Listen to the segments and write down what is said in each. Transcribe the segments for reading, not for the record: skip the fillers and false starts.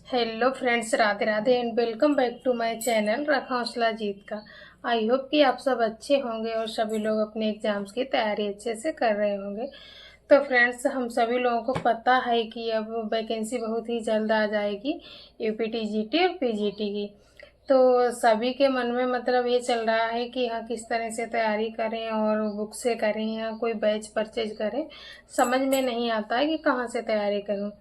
Hello friends, Radhe Radhe and welcome back to my channel रखा हौसला जीत का। आई होप कि आप सब अच्छे होंगे और सभी लोग अपने एग्जाम्स की तैयारी अच्छे से कर रहे होंगे। तो फ्रेंड्स, हम सभी लोगों को पता है कि अब वैकेंसी बहुत ही जल्द आ जाएगी यूपीटी जीटी और पीजीटी की। तो सभी के मन में मतलब ये चल रहा है कि हाँ, किस तरह से तैयारी करें और बुक से करें या कोई बैच परचेज करें। समझ में नहीं आता है कि कहाँ से तैयारी करूँ।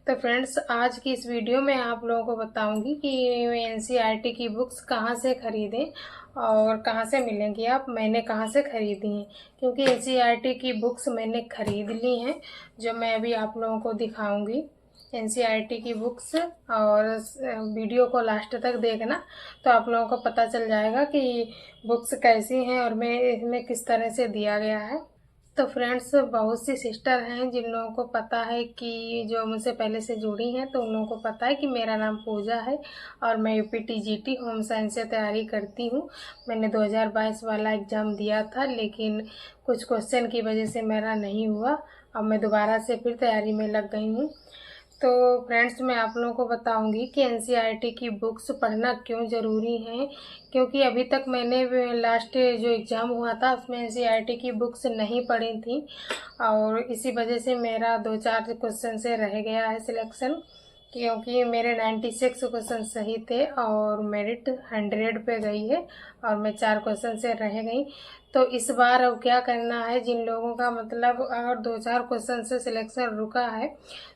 तो फ्रेंड्स, आज की इस वीडियो में आप लोगों को बताऊंगी कि एनसीईआरटी की बुक्स कहाँ से खरीदें और कहाँ से मिलेंगी। आप मैंने कहाँ से खरीदी हैं, क्योंकि एनसीईआरटी की बुक्स मैंने खरीद ली हैं, जो मैं अभी आप लोगों को दिखाऊंगी एनसीईआरटी की बुक्स। और वीडियो को लास्ट तक देखना तो आप लोगों को पता चल जाएगा कि बुक्स कैसी हैं और मैं इसमें किस तरह से दिया गया है। तो फ्रेंड्स, बहुत सी सिस्टर हैं जिन लोगों को पता है कि जो मुझसे पहले से जुड़ी हैं, तो उन लोगों को पता है कि मेरा नाम पूजा है और मैं यूपीटी जीटी होम साइंस से तैयारी करती हूँ। मैंने 2022 वाला एग्ज़ाम दिया था, लेकिन कुछ क्वेश्चन की वजह से मेरा नहीं हुआ। अब मैं दोबारा से फिर तैयारी में लग गई हूँ। तो फ्रेंड्स, मैं आप लोगों को बताऊंगी कि एनसीईआरटी की बुक्स पढ़ना क्यों ज़रूरी है, क्योंकि अभी तक मैंने लास्ट जो एग्ज़ाम हुआ था उसमें एनसीईआरटी की बुक्स नहीं पढ़ी थी और इसी वजह से मेरा 2-4 क्वेश्चन से रह गया है सिलेक्शन, क्योंकि मेरे 96 क्वेश्चन सही थे और मेरिट 100 पे गई है और मैं 4 क्वेश्चन से रह गई। तो इस बार अब क्या करना है, जिन लोगों का मतलब अगर 2-4 क्वेश्चन से सिलेक्शन रुका है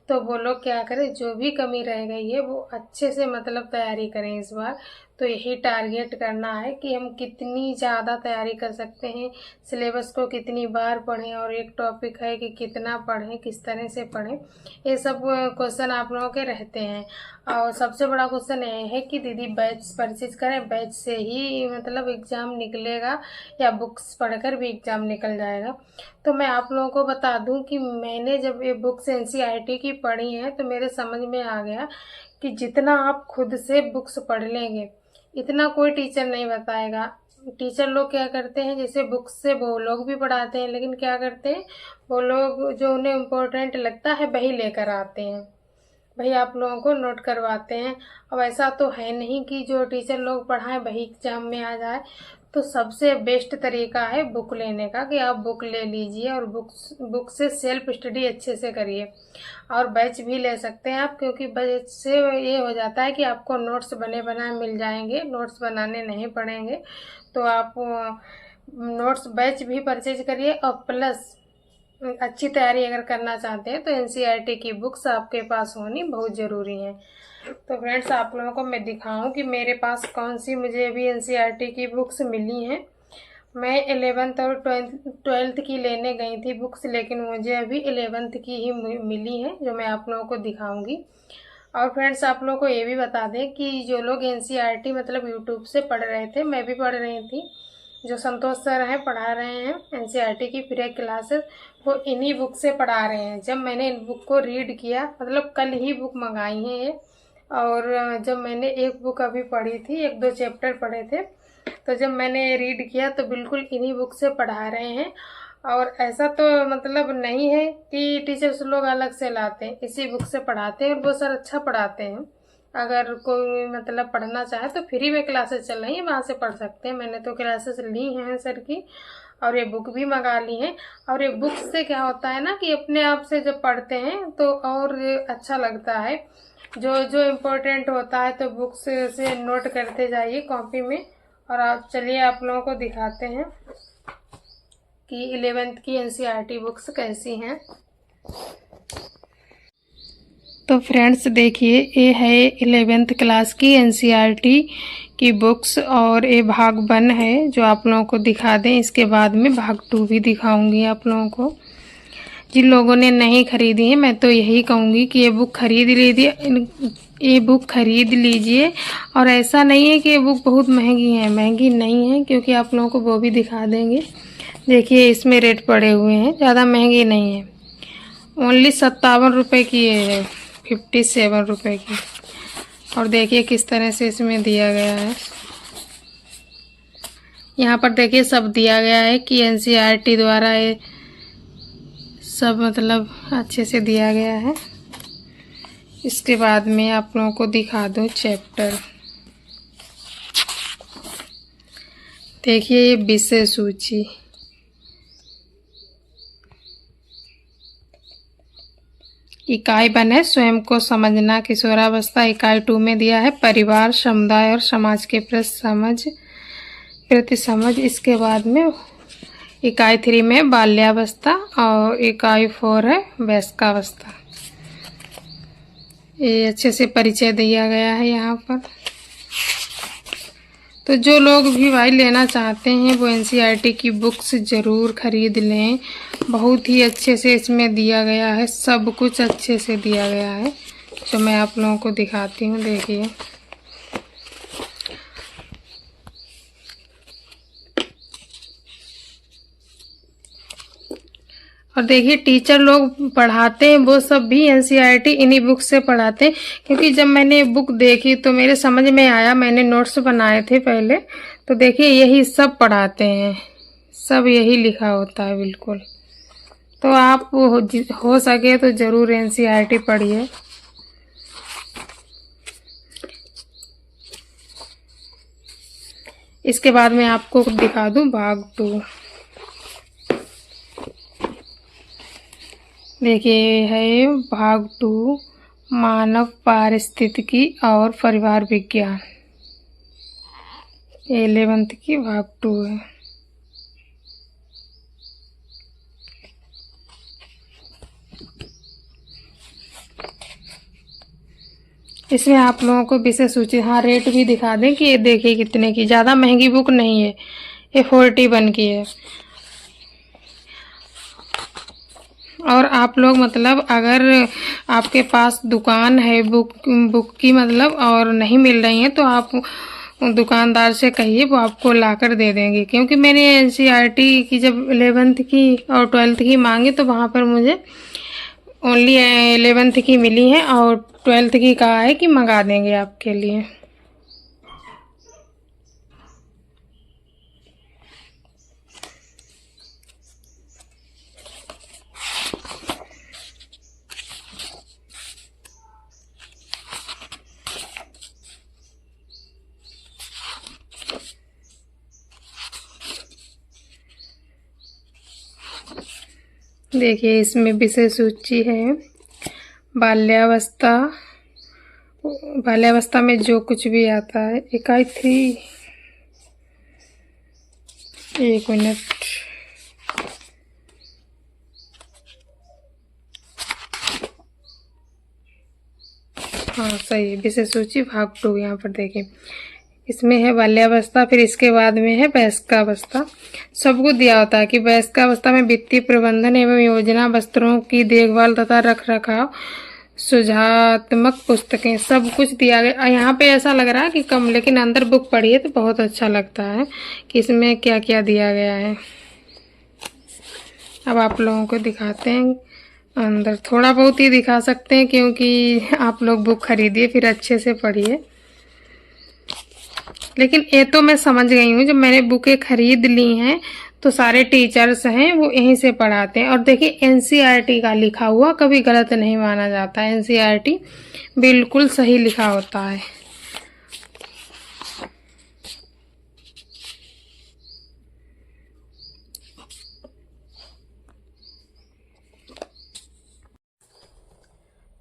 तो वो लोग क्या करें, जो भी कमी रह गई है वो अच्छे से मतलब तैयारी करें इस बार। तो यही टारगेट करना है कि हम कितनी ज़्यादा तैयारी कर सकते हैं, सिलेबस को कितनी बार पढ़ें और एक टॉपिक है कि कितना पढ़ें, किस तरह से पढ़ें। ये सब क्वेश्चन आप लोगों के रहते हैं। और सबसे बड़ा क्वेश्चन ये है कि दीदी बैच परचेज करें, बैच से ही मतलब एग्ज़ाम निकलेगा या बुक्स पढ़कर भी एग्ज़ाम निकल जाएगा। तो मैं आप लोगों को बता दूं कि मैंने जब ये बुक्स एनसीईआरटी की पढ़ी हैं तो मेरे समझ में आ गया कि जितना आप खुद से बुक्स पढ़ लेंगे इतना कोई टीचर नहीं बताएगा। टीचर लोग क्या करते हैं, जैसे बुक्स से वो लोग भी पढ़ाते हैं, लेकिन क्या करते हैं, वो लोग जो उन्हें इम्पोर्टेंट लगता है वही लेकर आते हैं, वही आप लोगों को नोट करवाते हैं। अब ऐसा तो है नहीं कि जो टीचर लोग पढ़ाएं वही एग्जाम में आ जाए। तो सबसे बेस्ट तरीका है बुक लेने का, कि आप बुक ले लीजिए और बुक से सेल्फ स्टडी अच्छे से करिए। और बैच भी ले सकते हैं आप, क्योंकि बैच से ये हो जाता है कि आपको नोट्स बने बनाए मिल जाएंगे, नोट्स बनाने नहीं पड़ेंगे। तो आप नोट्स बैच भी परचेज करिए और प्लस अच्छी तैयारी अगर करना चाहते हैं तो एनसीईआरटी की बुक्स आपके पास होनी बहुत ज़रूरी है। तो फ्रेंड्स, आप लोगों को मैं दिखाऊं कि मेरे पास कौन सी मुझे अभी एनसीईआरटी की बुक्स मिली हैं। मैं 11th और 12th की लेने गई थी बुक्स, लेकिन मुझे अभी 11th की ही मिली है, जो मैं आप लोगों को दिखाऊंगी। और फ्रेंड्स, आप लोगों को ये भी बता दें कि जो लोग एनसीईआरटी मतलब यूट्यूब से पढ़ रहे थे, मैं भी पढ़ रही थी, जो संतोष सर हैं पढ़ा रहे हैं एनसीईआरटी की फ्री क्लासेस, वो इन्हीं बुक से पढ़ा रहे हैं। जब मैंने इन बुक को रीड किया, मतलब कल ही बुक मंगाई है ये, और जब मैंने एक बुक अभी पढ़ी थी, 1-2 चैप्टर पढ़े थे, तो जब मैंने रीड किया तो बिल्कुल इन्हीं बुक से पढ़ा रहे हैं। और ऐसा तो मतलब नहीं है कि टीचर्स लोग अलग से लाते हैं, इसी बुक से पढ़ाते हैं और वो सर अच्छा पढ़ाते हैं। अगर कोई मतलब पढ़ना चाहे तो फ्री में क्लासेस चल रही हैं, वहाँ से पढ़ सकते हैं। मैंने तो क्लासेस ली हैं सर की और ये बुक भी मंगा ली हैं। और ये बुक से क्या होता है ना कि अपने आप से जब पढ़ते हैं तो और अच्छा लगता है। जो जो इम्पोर्टेंट होता है तो बुक से नोट करते जाइए कॉपी में। और आप चलिए आप लोगों को दिखाते हैं कि 11th की एनसीईआरटी बुक्स कैसी हैं। तो फ्रेंड्स देखिए, ये है 11th क्लास की एनसीईआरटी की बुक्स और ये भाग 1 है जो आप लोगों को दिखा दें। इसके बाद में भाग 2 भी दिखाऊंगी आप लोगों को। जिन लोगों ने नहीं खरीदी है, मैं तो यही कहूँगी कि ये बुक खरीद लीजिए, ये बुक खरीद लीजिए। और ऐसा नहीं है कि ये बुक बहुत महंगी है, महंगी नहीं है, क्योंकि आप लोगों को वो भी दिखा देंगे। देखिए इसमें रेट पड़े हुए हैं, ज़्यादा महंगी नहीं है, ओनली 57 रुपये की है, 57 रुपये की। और देखिए किस तरह से इसमें दिया गया है, यहाँ पर देखिए सब दिया गया है कि एनसीईआरटी द्वारा ये सब मतलब अच्छे से दिया गया है। इसके बाद में आप लोगों को दिखा दूँ चैप्टर। देखिए ये विषय सूची, इकाई 1 है स्वयं को समझना किशोरावस्था। इकाई 2 में दिया है परिवार, समुदाय और समाज के प्रति समझ। इसके बाद में इकाई 3 में बाल्यावस्था और इकाई 4 है वयस्कावस्था। ये अच्छे से परिचय दिया गया है यहाँ पर। तो जो लोग भी भाई लेना चाहते हैं वो एनसीईआरटी की बुक्स ज़रूर खरीद लें। बहुत ही अच्छे से इसमें दिया गया है, सब कुछ अच्छे से दिया गया है जो मैं आप लोगों को दिखाती हूँ। देखिए और देखिए टीचर लोग पढ़ाते हैं वो सब भी एनसीईआरटी इन्हीं बुक से पढ़ाते हैं। क्योंकि जब मैंने बुक देखी तो मेरे समझ में आया, मैंने नोट्स बनाए थे पहले, तो देखिए यही सब पढ़ाते हैं, सब यही लिखा होता है बिल्कुल। तो आप हो सके तो ज़रूर एनसीईआरटी पढ़िए। इसके बाद मैं आपको दिखा दूं भाग 2। देखिए है भाग 2 मानव पारिस्थितिकी और परिवार विज्ञान, 11th की भाग 2 है। इसमें आप लोगों को विषय सूची, हाँ रेट भी दिखा दें कि ये देखिए कितने की, ज़्यादा महंगी बुक नहीं है, ये 41 की है। और आप लोग मतलब अगर आपके पास दुकान है बुक की मतलब और नहीं मिल रही है तो आप दुकानदार से कहिए, वो आपको लाकर दे देंगे। क्योंकि मैंने एनसीईआरटी की जब 11th की और 12th की मांगी तो वहाँ पर मुझे ओनली 11th की मिली है और 12th की कहा है कि मंगा देंगे आपके लिए। देखिए इसमें विषय सूची है बाल्यावस्था में जो कुछ भी आता है। इकाई 3, एक मिनट, हाँ सही है, विषय सूची भाग 2 यहाँ पर देखिए। इसमें है बाल्यावस्था, फिर इसके बाद में है वयस्कावस्था। सबको दिया होता है कि वयस्कावस्था में वित्तीय प्रबंधन एवं योजना, वस्त्रों की देखभाल तथा रख रखाव, सुझावात्मक पुस्तकें, सब कुछ दिया गया। यहाँ पे ऐसा लग रहा है कि कम, लेकिन अंदर बुक पढ़िए तो बहुत अच्छा लगता है कि इसमें क्या क्या दिया गया है। अब आप लोगों को दिखाते हैं अंदर, थोड़ा बहुत ही दिखा सकते हैं क्योंकि आप लोग बुक खरीदिए फिर अच्छे से पढ़िए। लेकिन ये तो मैं समझ गई हूँ, जब मैंने बुकें खरीद ली हैं तो सारे टीचर्स हैं वो यहीं से पढ़ाते हैं। और देखिए एनसीईआरटी का लिखा हुआ कभी गलत नहीं माना जाता, एनसीईआरटी बिल्कुल सही लिखा होता है।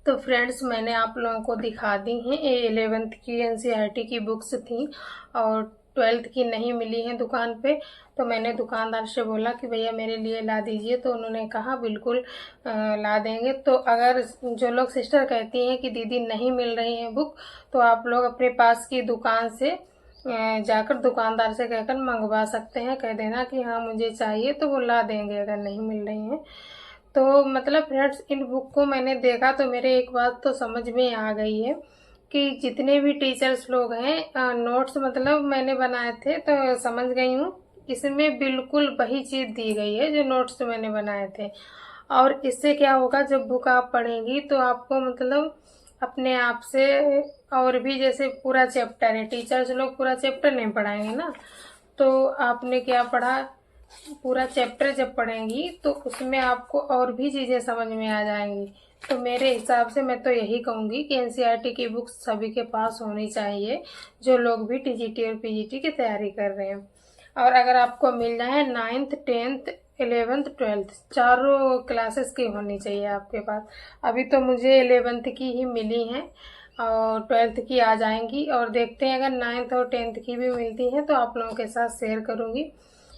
तो फ्रेंड्स मैंने आप लोगों को दिखा दी हैं, ये 11th की एनसीईआरटी की बुक्स थी और 12th की नहीं मिली हैं दुकान पे। तो मैंने दुकानदार से बोला कि भैया मेरे लिए ला दीजिए, तो उन्होंने कहा बिल्कुल ला देंगे। तो अगर जो लोग सिस्टर कहती हैं कि दीदी नहीं मिल रही हैं बुक, तो आप लोग अपने पास की दुकान से जाकर दुकानदार से कहकर मंगवा सकते हैं। कह देना कि हाँ मुझे चाहिए, तो वो ला देंगे अगर नहीं मिल रही हैं। तो मतलब फ्रेंड्स इन बुक को मैंने देखा तो मेरे एक बात तो समझ में आ गई है कि जितने भी टीचर्स लोग हैं नोट्स मतलब मैंने बनाए थे, तो समझ गई हूँ इसमें बिल्कुल वही चीज़ दी गई है जो नोट्स मैंने बनाए थे। और इससे क्या होगा, जब बुक आप पढ़ेंगी तो आपको मतलब अपने आप से और भी, जैसे पूरा चैप्टर है, टीचर्स लोग पूरा चैप्टर नहीं पढ़ाएंगे ना, तो आपने क्या पढ़ा, पूरा चैप्टर जब पढ़ेंगी तो उसमें आपको और भी चीज़ें समझ में आ जाएंगी। तो मेरे हिसाब से मैं तो यही कहूँगी कि एनसीईआरटी की बुक्स सभी के पास होनी चाहिए, जो लोग भी टीजीटी और पीजीटी की तैयारी कर रहे हैं। और अगर आपको मिल जाए 9th 10th 11th 12th चारों क्लासेस की होनी चाहिए आपके पास। अभी तो मुझे 11th की ही मिली हैं और 12th की आ जाएंगी, और देखते हैं अगर 9th और 10th की भी मिलती हैं तो आप लोगों के साथ शेयर करूँगी।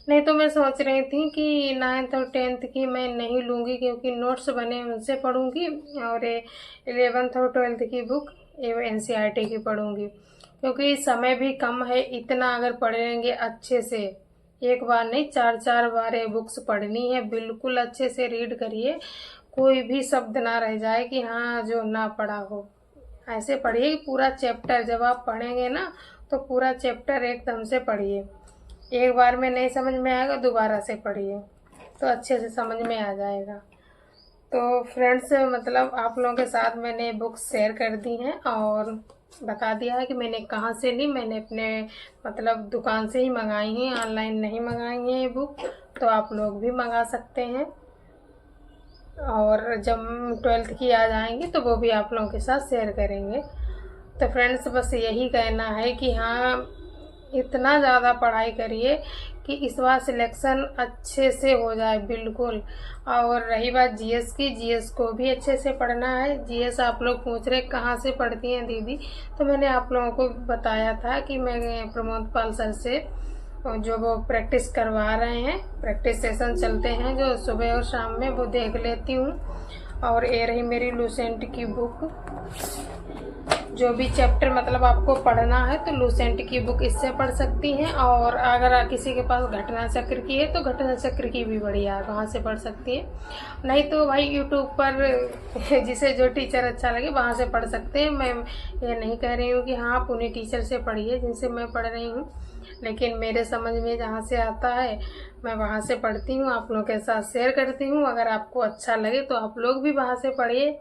नहीं तो मैं सोच रही थी कि 9th और 10th की मैं नहीं लूँगी, क्योंकि नोट्स बने उनसे पढ़ूँगी और 11th और 12th की बुक एनसीईआरटी की पढ़ूँगी, क्योंकि समय भी कम है। इतना अगर पढ़ेंगे अच्छे से, एक बार नहीं 4-4 बार ये बुक्स पढ़नी है। बिल्कुल अच्छे से रीड करिए, कोई भी शब्द ना रह जाए कि हाँ जो ना पढ़ा हो। ऐसे पढ़िए कि पूरा चैप्टर, जब आप पढ़ेंगे ना तो पूरा चैप्टर एकदम से पढ़िए। एक बार में नहीं समझ में आएगा, दोबारा से पढ़िए तो अच्छे से समझ में आ जाएगा। तो फ्रेंड्स, मतलब आप लोगों के साथ मैंने बुक्स शेयर कर दी हैं और बता दिया है कि मैंने कहाँ से ली। मैंने अपने मतलब दुकान से ही मंगाई हैं, ऑनलाइन नहीं मंगाई हैं ये बुक, तो आप लोग भी मंगा सकते हैं। और जब 12th की आ जाएंगी तो वो भी आप लोगों के साथ शेयर करेंगे। तो फ्रेंड्स, बस यही कहना है कि हाँ, इतना ज़्यादा पढ़ाई करिए कि इस बार सिलेक्शन अच्छे से हो जाए बिल्कुल। और रही बात जीएस की, जीएस को भी अच्छे से पढ़ना है। जीएस आप लोग पूछ रहे कहाँ से पढ़ती हैं दीदी, तो मैंने आप लोगों को बताया था कि मैं प्रमोद पाल सर से जो वो प्रैक्टिस करवा रहे हैं, प्रैक्टिस सेशन चलते हैं जो सुबह और शाम में, वो देख लेती हूँ। और ये रही मेरी लूसेंट की बुक। जो भी चैप्टर मतलब आपको पढ़ना है तो लूसेंट की बुक इससे पढ़ सकती हैं। और अगर किसी के पास घटना चक्र की है तो घटना चक्र की भी बढ़िया है, वहाँ से पढ़ सकती है। नहीं तो भाई यूट्यूब पर जिसे जो टीचर अच्छा लगे वहाँ से पढ़ सकते हैं। मैं ये नहीं कह रही हूँ कि हाँ आप उन्हीं टीचर से पढ़िए जिनसे मैं पढ़ रही हूँ, लेकिन मेरे समझ में जहाँ से आता है मैं वहाँ से पढ़ती हूँ, आप लोगों के साथ शेयर करती हूँ। अगर आपको अच्छा लगे तो आप लोग भी वहाँ से पढ़िए,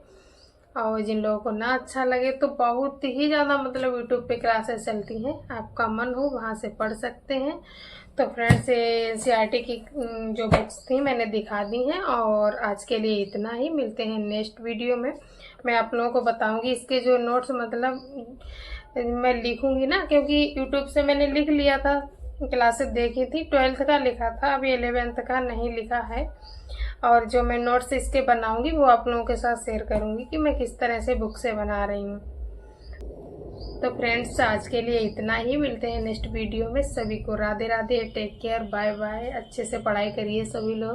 और जिन लोगों को ना अच्छा लगे तो बहुत ही ज़्यादा मतलब यूट्यूब पे क्लासेस चलती हैं, आपका मन हो वहाँ से पढ़ सकते हैं। तो फ्रेंड्स, एनसीईआरटी की जो बुक्स थी मैंने दिखा दी हैं, और आज के लिए इतना ही। मिलते हैं नेक्स्ट वीडियो में। मैं आप लोगों को बताऊंगी इसके जो नोट्स मतलब मैं लिखूंगी ना, क्योंकि यूट्यूब से मैंने लिख लिया था, क्लासेस देखी थी, 12th का लिखा था, अभी 11th का नहीं लिखा है। और जो मैं नोट्स इसके बनाऊंगी वो आप लोगों के साथ शेयर करूंगी कि मैं किस तरह से बुक से बना रही हूँ। तो फ्रेंड्स, आज के लिए इतना ही। मिलते हैं नेक्स्ट वीडियो में। सभी को Radhe Radhe, take care, bye bye. अच्छे से पढ़ाई करिए सभी लोग।